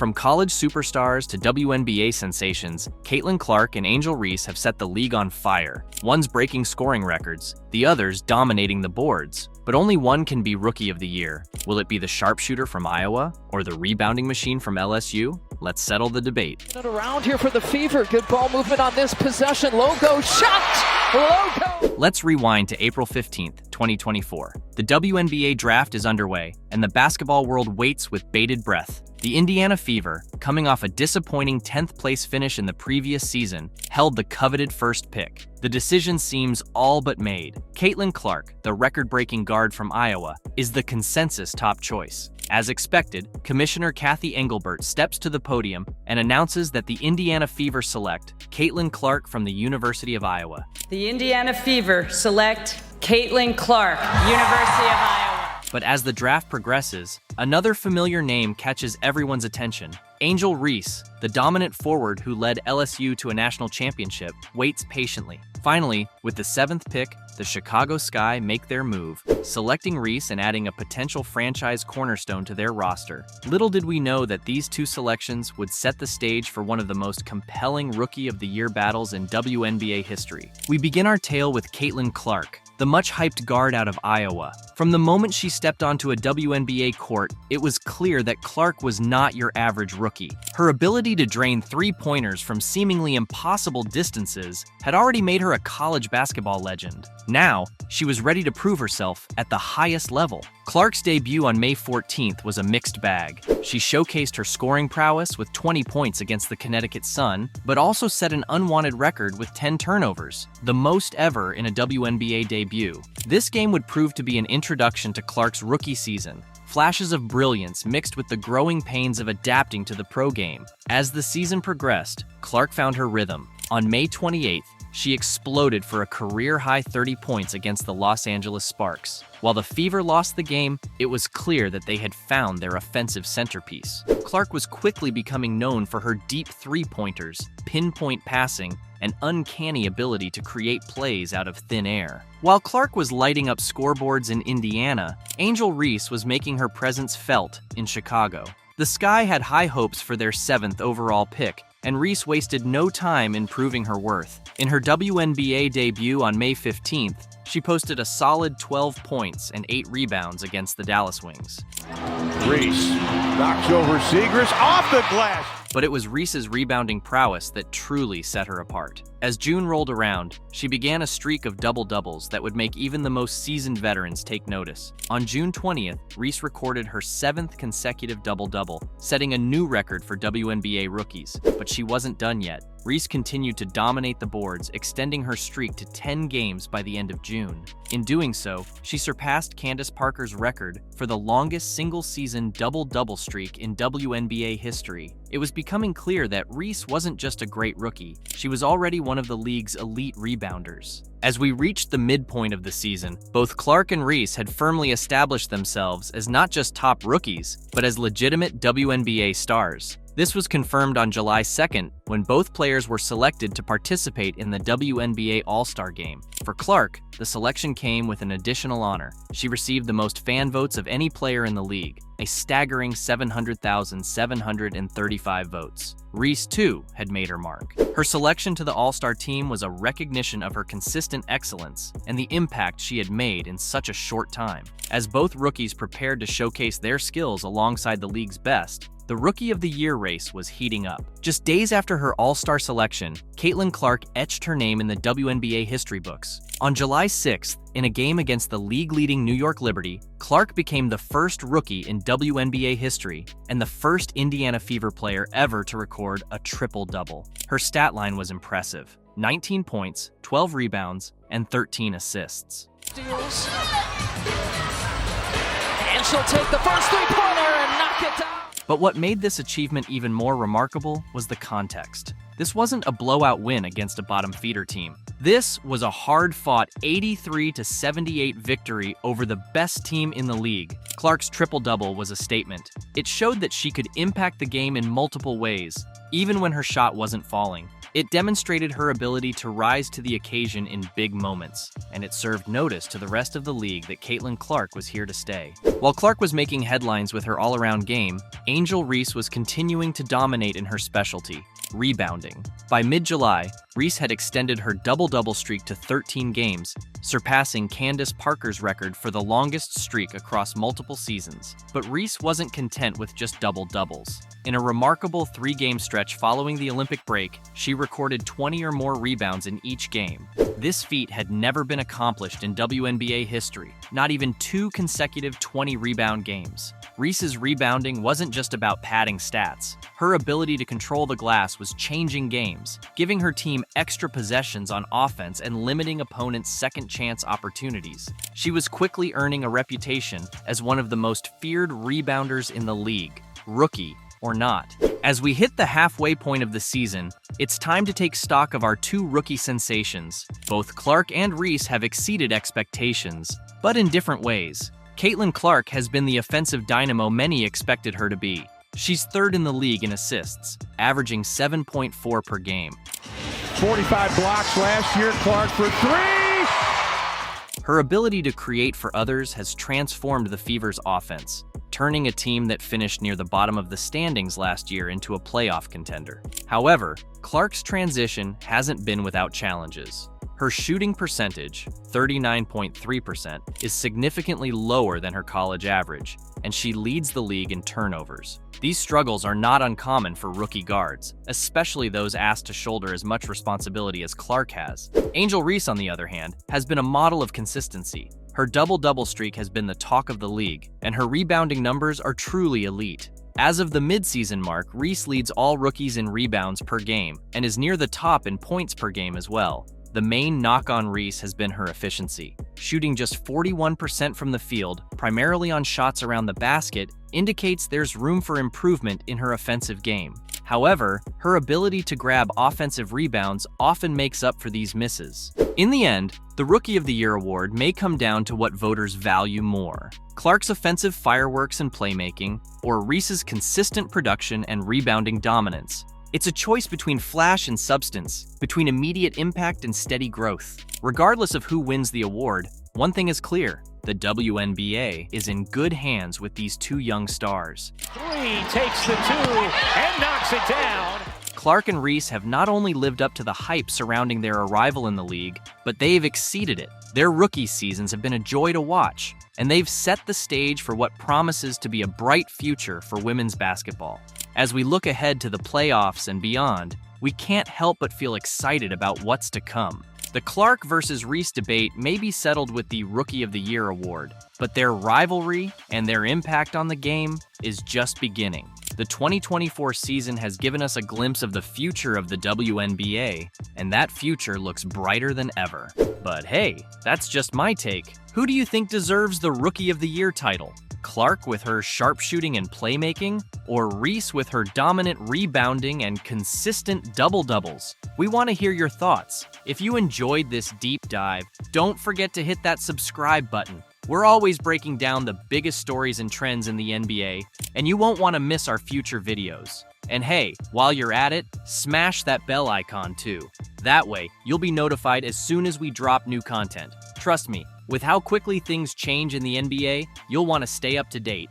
From college superstars to WNBA sensations, Caitlin Clark and Angel Reese have set the league on fire. One's breaking scoring records, the other's dominating the boards. But only one can be Rookie of the Year. Will it be the sharpshooter from Iowa or the rebounding machine from LSU? Let's settle the debate. Around here for the Fever. Good ball movement on this possession. Logo shot! Logo! Let's rewind to April 15th, 2024. The WNBA draft is underway, and the basketball world waits with bated breath. The Indiana Fever, coming off a disappointing 10th place finish in the previous season, held the coveted first pick. The decision seems all but made. Caitlin Clark, the record-breaking guard from Iowa, is the consensus top choice. As expected, Commissioner Kathy Engelbert steps to the podium and announces that the Indiana Fever select Caitlin Clark from the University of Iowa. The Indiana Fever select Caitlin Clark, University of Iowa. But as the draft progresses, another familiar name catches everyone's attention. Angel Reese, the dominant forward who led LSU to a national championship, waits patiently. Finally, with the 7th pick, the Chicago Sky make their move, selecting Reese and adding a potential franchise cornerstone to their roster. Little did we know that these two selections would set the stage for one of the most compelling Rookie of the Year battles in WNBA history. We begin our tale with Caitlin Clark, the much-hyped guard out of Iowa. From the moment she stepped onto a WNBA court, it was clear that Clark was not your average rookie. Her ability to drain three-pointers from seemingly impossible distances had already made her a college basketball legend. Now, she was ready to prove herself at the highest level. Clark's debut on May 14th was a mixed bag. She showcased her scoring prowess with 20 points against the Connecticut Sun, but also set an unwanted record with 10 turnovers, the most ever in a WNBA debut. This game would prove to be an introduction to Clark's rookie season. Flashes of brilliance mixed with the growing pains of adapting to the pro game. As the season progressed, Clark found her rhythm. On May 28th, she exploded for a career-high 30 points against the Los Angeles Sparks. While the Fever lost the game, it was clear that they had found their offensive centerpiece. Clark was quickly becoming known for her deep three-pointers, pinpoint passing, and uncanny ability to create plays out of thin air. While Clark was lighting up scoreboards in Indiana, Angel Reese was making her presence felt in Chicago. The Sky had high hopes for their 7th overall pick, and Reese wasted no time in proving her worth. In her WNBA debut on May 15th, she posted a solid 12 points and 8 rebounds against the Dallas Wings. Reese knocks over Segrist off the glass. But it was Reese's rebounding prowess that truly set her apart. As June rolled around, she began a streak of double-doubles that would make even the most seasoned veterans take notice. On June 20th, Reese recorded her 7th consecutive double-double, setting a new record for WNBA rookies. But she wasn't done yet. Reese continued to dominate the boards, extending her streak to 10 games by the end of June. In doing so, she surpassed Candace Parker's record for the longest single-season double-double streak in WNBA history. It was becoming clear that Reese wasn't just a great rookie, she was already one of the league's elite rebounders. As we reached the midpoint of the season, both Clark and Reese had firmly established themselves as not just top rookies, but as legitimate WNBA stars. This was confirmed on July 2nd when both players were selected to participate in the WNBA All-Star Game. For Clark, the selection came with an additional honor. She received the most fan votes of any player in the league, a staggering 700,735 votes. Reese, too, had made her mark. Her selection to the All-Star team was a recognition of her consistent excellence and the impact she had made in such a short time. As both rookies prepared to showcase their skills alongside the league's best, the Rookie of the Year race was heating up. Just days after her All-Star selection, Caitlin Clark etched her name in the WNBA history books. On July 6th, in a game against the league-leading New York Liberty, Clark became the first rookie in WNBA history and the first Indiana Fever player ever to record a triple-double. Her stat line was impressive: 19 points, 12 rebounds, and 13 assists. Steals. And she'll take the first three-pointer and knock it down. But what made this achievement even more remarkable was the context. This wasn't a blowout win against a bottom feeder team. This was a hard-fought 83-78 victory over the best team in the league. Clark's triple-double was a statement. It showed that she could impact the game in multiple ways, even when her shot wasn't falling. It demonstrated her ability to rise to the occasion in big moments, and it served notice to the rest of the league that Caitlin Clark was here to stay. While Clark was making headlines with her all-around game, Angel Reese was continuing to dominate in her specialty, rebounding. By mid-July, Reese had extended her double-double streak to 13 games, surpassing Candace Parker's record for the longest streak across multiple seasons. But Reese wasn't content with just double-doubles. In a remarkable 3-game stretch following the Olympic break, she recorded 20 or more rebounds in each game. This feat had never been accomplished in WNBA history, not even 2 consecutive 20-rebound games. Reese's rebounding wasn't just about padding stats. Her ability to control the glass was changing games, giving her team extra possessions on offense and limiting opponents' second-chance opportunities. She was quickly earning a reputation as one of the most feared rebounders in the league, rookie or not. As we hit the halfway point of the season, it's time to take stock of our 2 rookie sensations. Both Clark and Reese have exceeded expectations, but in different ways. Caitlin Clark has been the offensive dynamo many expected her to be. She's 3rd in the league in assists, averaging 7.4 per game. 45 blocks last year, Clark for 3! Her ability to create for others has transformed the Fever's offense, turning a team that finished near the bottom of the standings last year into a playoff contender. However, Clark's transition hasn't been without challenges. Her shooting percentage, 39.3%, is significantly lower than her college average, and she leads the league in turnovers. These struggles are not uncommon for rookie guards, especially those asked to shoulder as much responsibility as Clark has. Angel Reese, on the other hand, has been a model of consistency. Her double-double streak has been the talk of the league, and her rebounding numbers are truly elite. As of the midseason mark, Reese leads all rookies in rebounds per game and is near the top in points per game as well. The main knock on Reese has been her efficiency. Shooting just 41% from the field, primarily on shots around the basket, indicates there's room for improvement in her offensive game. However, her ability to grab offensive rebounds often makes up for these misses. In the end, the Rookie of the Year award may come down to what voters value more: Clark's offensive fireworks and playmaking, or Reese's consistent production and rebounding dominance. It's a choice between flash and substance, between immediate impact and steady growth. Regardless of who wins the award, one thing is clear: the WNBA is in good hands with these 2 young stars. 3 takes the 2 and knocks it down. Clark and Reese have not only lived up to the hype surrounding their arrival in the league, but they've exceeded it. Their rookie seasons have been a joy to watch, and they've set the stage for what promises to be a bright future for women's basketball. As we look ahead to the playoffs and beyond, we can't help but feel excited about what's to come. The Clark versus Reese debate may be settled with the Rookie of the Year award, but their rivalry and their impact on the game is just beginning. The 2024 season has given us a glimpse of the future of the WNBA, and that future looks brighter than ever. But hey, that's just my take. Who do you think deserves the Rookie of the Year title? Clark with her sharpshooting and playmaking, or Reese with her dominant rebounding and consistent double-doubles? We want to hear your thoughts. If you enjoyed this deep dive, don't forget to hit that subscribe button. We're always breaking down the biggest stories and trends in the NBA, and you won't want to miss our future videos. And hey, while you're at it, smash that bell icon too. That way, you'll be notified as soon as we drop new content. Trust me, with how quickly things change in the NBA, you'll want to stay up to date.